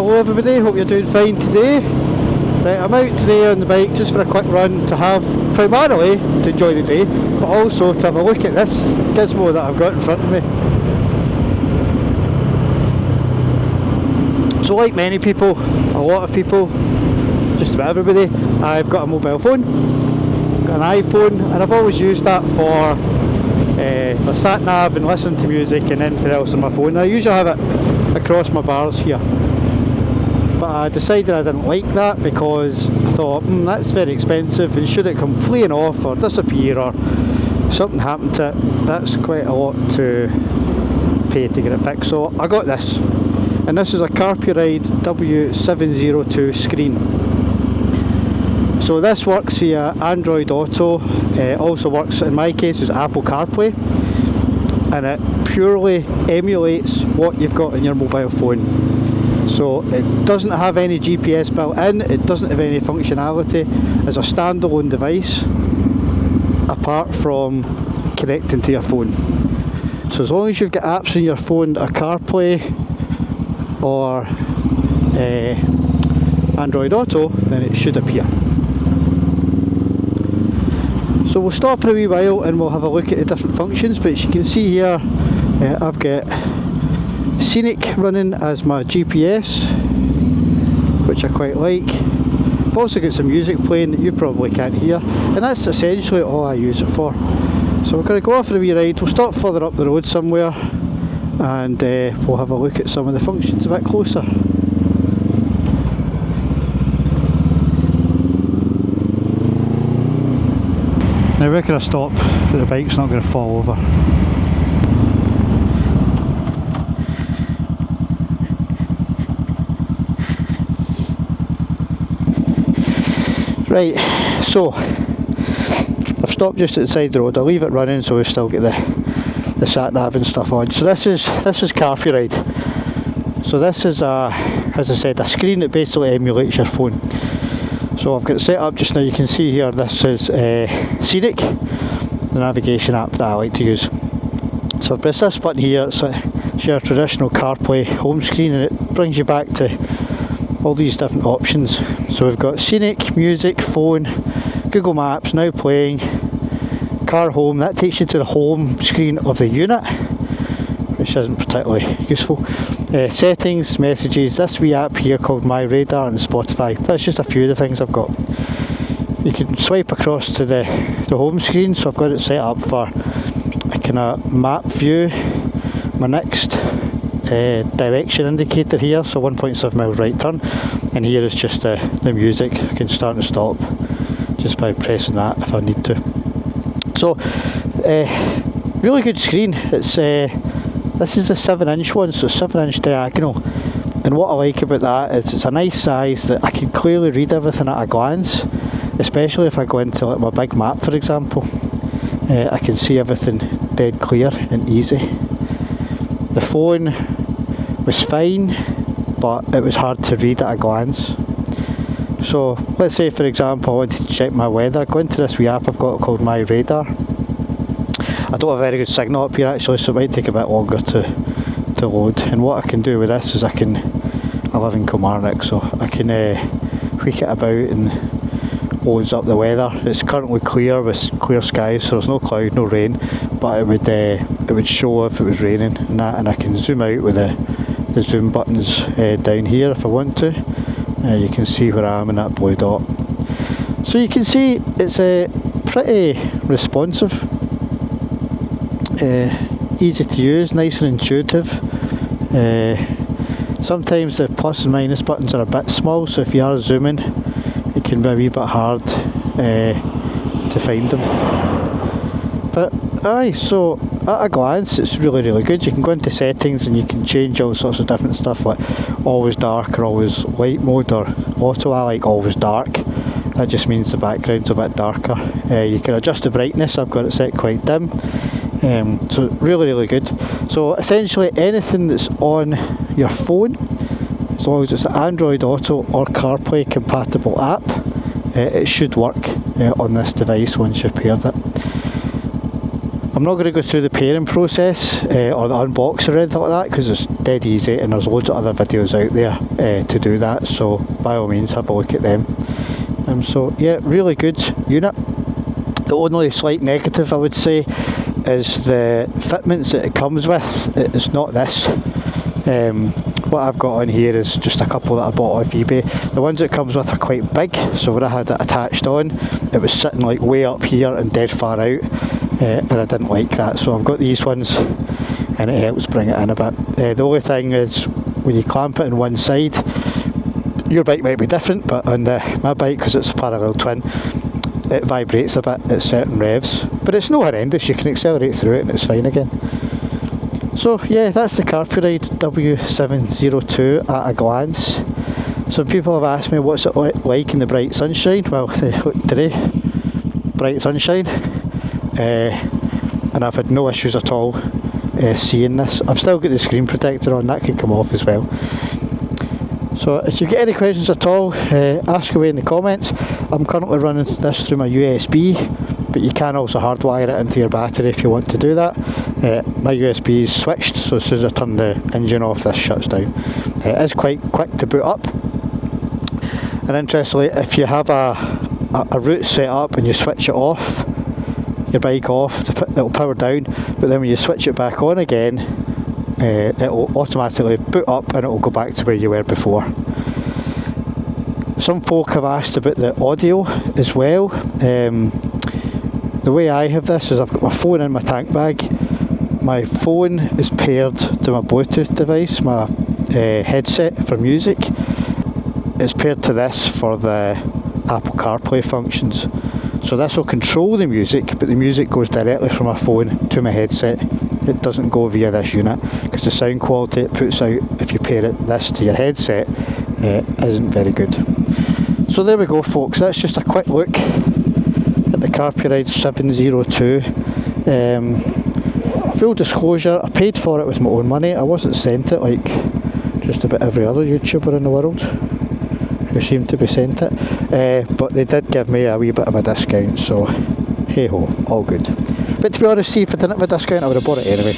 Hello everybody, hope you're doing fine today. Right, I'm out today on the bike just for a quick run to have, primarily to enjoy the day, but also to have a look at this gizmo that I've got in front of me. So like many people, a lot of people, just about everybody, I've got a mobile phone, got an iPhone, and I've always used that for my sat nav and listening to music and anything else on my phone. I usually have it across my bars here. But I decided I didn't like that because I thought, that's very expensive, and should it come fleeing off or disappear or something happen to it, that's quite a lot to pay to get it fixed. So I got this, and this is a Carpuride W702 screen. So this works via Android Auto, also works in my case as Apple Carplay, and it purely emulates what you've got in your mobile phone. So it doesn't have any GPS built in, it doesn't have any functionality as a standalone device apart from connecting to your phone. So as long as you've got apps in your phone, a CarPlay or Android Auto, then it should appear. So we'll stop for a wee while and we'll have a look at the different functions, but as you can see here, I've got Scenic running as my GPS, which I quite like. I've also got some music playing that you probably can't hear, and that's essentially all I use it for. So we're going to go off for a wee ride. We'll stop further up the road somewhere and we'll have a look at some of the functions a bit closer. Now we're going to stop, but the bike's not going to fall over. Right, so I've stopped just at the side of the road. I'll leave it running so we've still got the sat nav and stuff on. So this is Carpuride. So this is as I said, a screen that basically emulates your phone. So I've got it set up just now. You can see here this is Scenic, the navigation app that I like to use. So I press this button here, it's your traditional CarPlay home screen, and it brings you back to all these different options. So we've got Scenic, Music, Phone, Google Maps, Now Playing, Car Home. That takes you to the home screen of the unit, which isn't particularly useful. Settings, Messages, this wee app here called My Radar, and Spotify. That's just a few of the things I've got. You can swipe across to the home screen, so I've got it set up for a kind of map view. My next direction indicator here, so 1.7 miles right turn, and here is just the music. I can start and stop just by pressing that if I need to. So really good screen. It's this is a 7-inch one, so 7-inch diagonal, and what I like about that is it's a nice size that I can clearly read everything at a glance, especially if I go into like my big map, for example. I can see everything dead clear and easy. The phone was fine, but it was hard to read at a glance. So let's say, for example, I wanted to check my weather. I go into this wee app I've got called My Radar. I don't have a very good signal up here actually, so it might take a bit longer to load. And what I can do with this is I live in Kilmarnock, so I can tweak it about and loads up the weather. It's currently clear with clear skies, so there's no cloud, no rain, but it would show if it was raining and that, and I can zoom out with the zoom buttons down here if I want to. You can see where I am in that blue dot. So you can see it's pretty responsive, easy to use, nice and intuitive. Sometimes the plus and minus buttons are a bit small, so if you are zooming it can be a wee bit hard to find them. But so at a glance it's really good. You can go into settings and you can change all sorts of different stuff, like always dark or always light mode or auto. I like always dark. That just means the background's a bit darker. You can adjust the brightness. I've got it set quite dim. So really good. So essentially anything that's on your phone, as long as it's an Android Auto or CarPlay compatible app, it should work on this device once you've paired it. I'm not going to go through the pairing process or the unboxing or anything like that, because it's dead easy and there's loads of other videos out there to do that, so by all means have a look at them. So yeah, really good unit. The only slight negative I would say is the fitments that it comes with. It's not this. What I've got on here is just a couple that I bought off eBay. The ones it comes with are quite big, so when I had it attached on, it was sitting like way up here and dead far out, and I didn't like that, so I've got these ones and it helps bring it in a bit. The only thing is, when you clamp it on one side, your bike might be different, but on my bike, because it's a parallel twin, it vibrates a bit at certain revs, but it's no horrendous. You can accelerate through it and it's fine again. So yeah, that's the Carpuride W702 at a glance. Some people have asked me what's it like in the bright sunshine. Well, today, bright sunshine, and I've had no issues at all seeing this. I've still got the screen protector on, that can come off as well. So if you get any questions at all, ask away in the comments. I'm currently running this through my USB, but you can also hardwire it into your battery if you want to do that. My USB is switched, so as soon as I turn the engine off, this shuts down. It is quite quick to boot up. And interestingly, if you have a route set up and you switch it off, your bike off, it'll power down, but then when you switch it back on again, it'll automatically boot up and it'll go back to where you were before. Some folk have asked about the audio as well. The way I have this is I've got my phone in my tank bag. My phone is paired to my Bluetooth device, my headset for music. It's paired to this for the Apple Carplay functions. So this will control the music, but the music goes directly from my phone to my headset. It doesn't go via this unit, because the sound quality it puts out if you pair this to your headset isn't very good. So there we go folks, that's just a quick look at the Carpuride 702. Full disclosure, I paid for it with my own money. I wasn't sent it like just about every other YouTuber in the world who seemed to be sent it, but they did give me a wee bit of a discount, so hey ho, all good. But to be honest, see, if I didn't have a discount, I would have bought it anyway.